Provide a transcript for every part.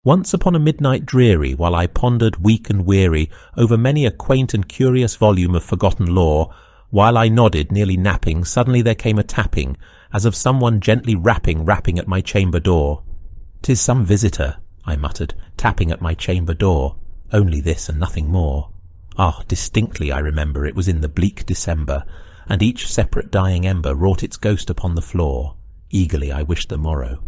Once upon a midnight dreary, while I pondered weak and weary over many a quaint and curious volume of forgotten lore, while I nodded, nearly napping, suddenly there came a tapping, as of someone gently rapping at my chamber door. "'Tis some visitor," I muttered, "tapping at my chamber door. Only this and nothing more." Ah, distinctly I remember it was in the bleak December, and each separate dying ember wrought its ghost upon the floor. Eagerly I wished the morrow.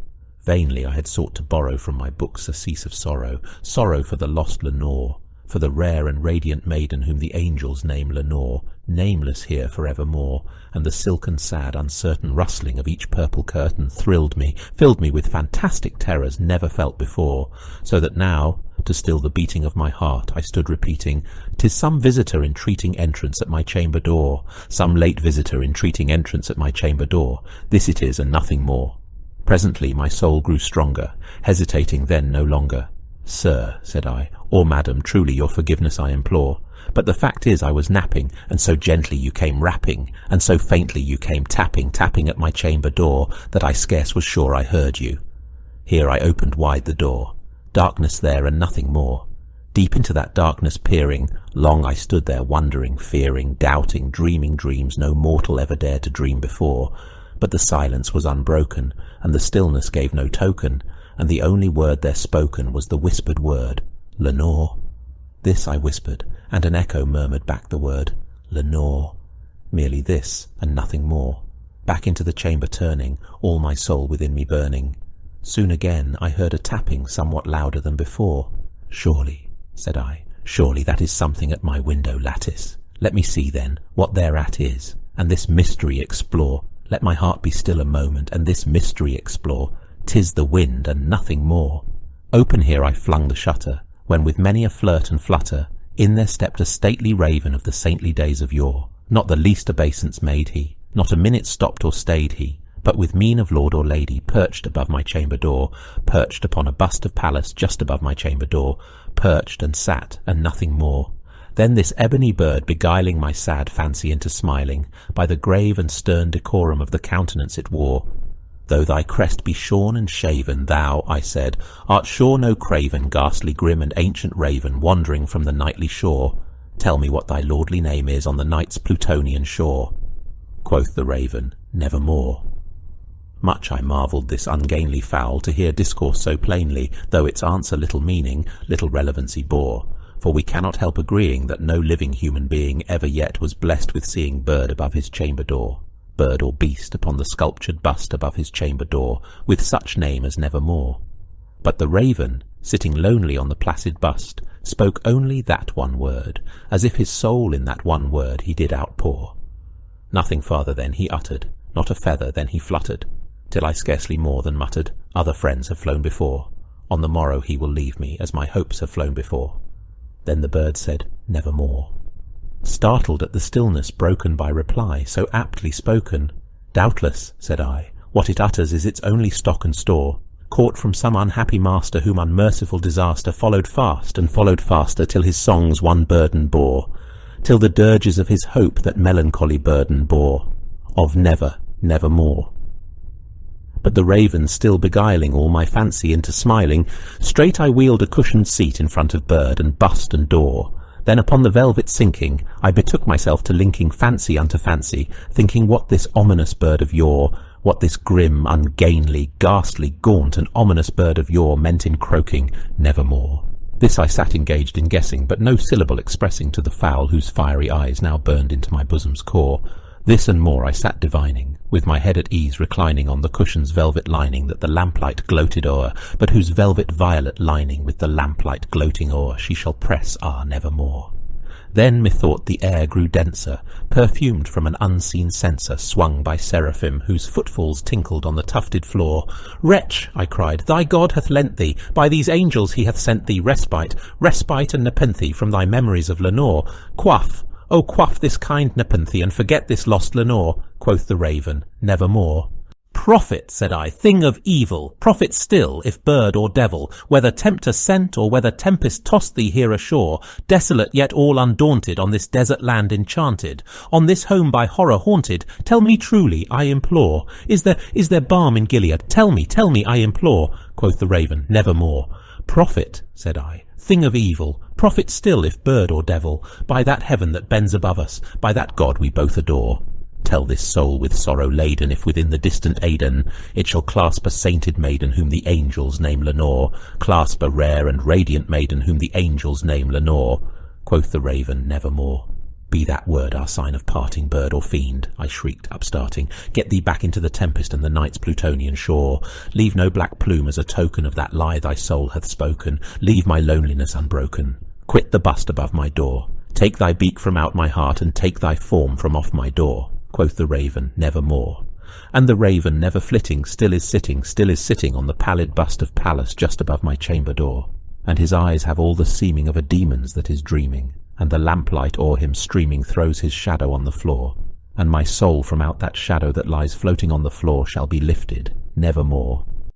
Vainly I had sought to borrow from my books surcease of sorrow, sorrow for the lost Lenore, for the rare and radiant maiden whom the angels name Lenore, nameless here for evermore, and the silken, sad, uncertain rustling of each purple curtain thrilled me, filled me with fantastic terrors never felt before, so that now, to still the beating of my heart, I stood repeating, "'Tis some visitor entreating entrance at my chamber door, some late visitor entreating entrance at my chamber door. This it is and nothing more." Presently my soul grew stronger, hesitating then no longer. "Sir," said I, "or madam, truly your forgiveness I implore. But the fact is I was napping, and so gently you came rapping, and so faintly you came tapping at my chamber door, that I scarce was sure I heard you." Here I opened wide the door. Darkness there and nothing more. Deep into that darkness peering, long I stood there wondering, fearing, doubting, dreaming dreams no mortal ever dared to dream before. But the silence was unbroken, and the stillness gave no token, and the only word there spoken was the whispered word, "Lenore." This I whispered, and an echo murmured back the word, "Lenore." Merely this, and nothing more. Back into the chamber turning, all my soul within me burning. Soon again I heard a tapping somewhat louder than before. "Surely," said I, "surely that is something at my window lattice. Let me see then what thereat is, and this mystery explore. Let my heart be still a moment, and this mystery explore. 'Tis the wind, and nothing more." Open here I flung the shutter, when with many a flirt and flutter, in there stepped a stately raven of the saintly days of yore. Not the least obeisance made he, not a minute stopped or stayed he, but with mien of lord or lady, perched above my chamber door, perched upon a bust of Pallas just above my chamber door, perched and sat, and nothing more. Then this ebony bird beguiling my sad fancy into smiling, by the grave and stern decorum of the countenance it wore. "Though thy crest be shorn and shaven, thou," I said, "art sure no craven, ghastly, grim, and ancient raven, wandering from the nightly shore. Tell me what thy lordly name is on the night's Plutonian shore." Quoth the raven, "Nevermore." Much I marvelled this ungainly fowl to hear discourse so plainly, though its answer little meaning, little relevancy bore. For we cannot help agreeing that no living human being ever yet was blessed with seeing bird above his chamber door, bird or beast upon the sculptured bust above his chamber door, with such name as Nevermore. But the raven, sitting lonely on the placid bust, spoke only that one word, as if his soul in that one word he did outpour. Nothing farther then he uttered, not a feather then he fluttered, till I scarcely more than muttered, "Other friends have flown before. On the morrow he will leave me, as my hopes have flown before." Then the bird said, "Nevermore." Startled at the stillness broken by reply so aptly spoken, "Doubtless," said I, "what it utters is its only stock and store, caught from some unhappy master whom unmerciful disaster followed fast and followed faster till his songs one burden bore, till the dirges of his hope that melancholy burden bore, of never, nevermore." But the raven still beguiling all my fancy into smiling, straight I wheeled a cushioned seat in front of bird and bust and door. Then upon the velvet sinking, I betook myself to linking fancy unto fancy, thinking what this ominous bird of yore, what this grim, ungainly, ghastly, gaunt, and ominous bird of yore meant in croaking, "Nevermore." This I sat engaged in guessing, but no syllable expressing to the fowl whose fiery eyes now burned into my bosom's core. This and more I sat divining, with my head at ease reclining on the cushion's velvet lining that the lamplight gloated o'er, but whose velvet violet lining with the lamplight gloating o'er she shall press, nevermore. Then methought the air grew denser, perfumed from an unseen censer swung by seraphim, whose footfalls tinkled on the tufted floor. "Wretch," I cried, "thy God hath lent thee, by these angels he hath sent thee respite, respite and nepenthe from thy memories of Lenore. Quaff, oh, quaff this kind nepenthe, and forget this lost Lenore." Quoth the raven, "Nevermore." "Prophet," said I, "thing of evil, prophet still, if bird or devil, whether tempter sent, or whether tempest tossed thee here ashore, desolate yet all undaunted, on this desert land enchanted, on this home by horror haunted, tell me truly, I implore, is there balm in Gilead? Tell me, I implore." Quoth the raven, "Nevermore." Prophet, said I, thing of evil, prophet still if bird or devil, by that heaven that bends above us, by that God we both adore. Tell this soul with sorrow laden if within the distant Aidenn it shall clasp a sainted maiden whom the angels name Lenore, clasp a rare and radiant maiden whom the angels name Lenore. Quoth the raven, nevermore. Be that word our sign of parting, bird or fiend, I shrieked, upstarting. Get thee back into the tempest and the night's Plutonian shore. Leave no black plume as a token of that lie thy soul hath spoken. Leave my loneliness unbroken. Quit the bust above my door. Take thy beak from out my heart and take thy form from off my door. Quoth the raven, nevermore. And the raven, never flitting, still is sitting on the pallid bust of Pallas just above my chamber door. And his eyes have all the seeming of a demon's that is dreaming, and the lamplight o'er him streaming throws his shadow on the floor. And my soul from out that shadow that lies floating on the floor shall be lifted, nevermore.